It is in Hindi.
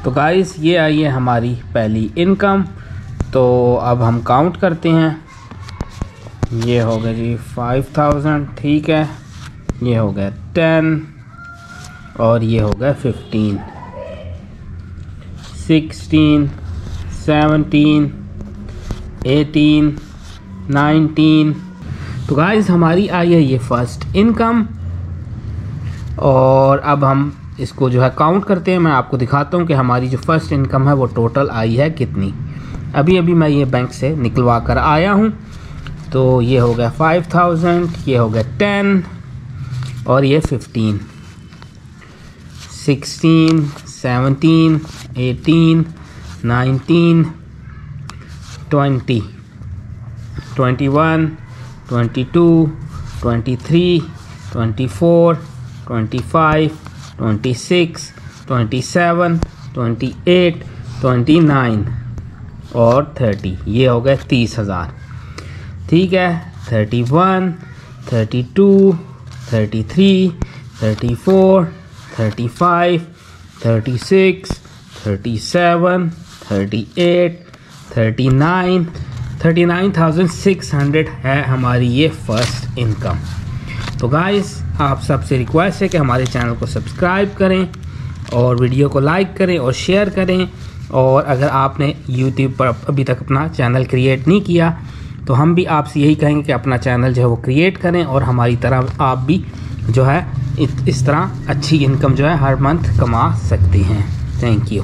तो गाइस ये आई है हमारी पहली इनकम। तो अब हम काउंट करते हैं। ये हो गया जी 5000, ठीक है। ये हो गया 10 और ये हो गया 15, 16, 17, 18, 19। तो गाइस हमारी आई है ये फर्स्ट इनकम। और अब हम इसको जो है काउंट करते हैं। मैं आपको दिखाता हूँ कि हमारी जो फर्स्ट इनकम है वो टोटल आई है कितनी। अभी मैं ये बैंक से निकलवा कर आया हूँ। तो ये हो गया 5000, ये हो गया 10 और ये 15, 16, 17, 18, 19, 20, 21, 22, 23, 24, 25, 26, 27, 28, 29 और 30। ये हो गए 30,000, ठीक है। 31, 32, 33, 34, 35, 36, 37, 38, 39, 39,600 है हमारी ये फर्स्ट इनकम। तो गाइस आप सबसे रिक्वेस्ट है कि हमारे चैनल को सब्सक्राइब करें और वीडियो को लाइक करें और शेयर करें। और अगर आपने YouTube पर अभी तक अपना चैनल क्रिएट नहीं किया तो हम भी आपसे यही कहेंगे कि अपना चैनल जो है वो क्रिएट करें और हमारी तरह आप भी जो है इस तरह अच्छी इनकम जो है हर मंथ कमा सकते हैं। Thank you.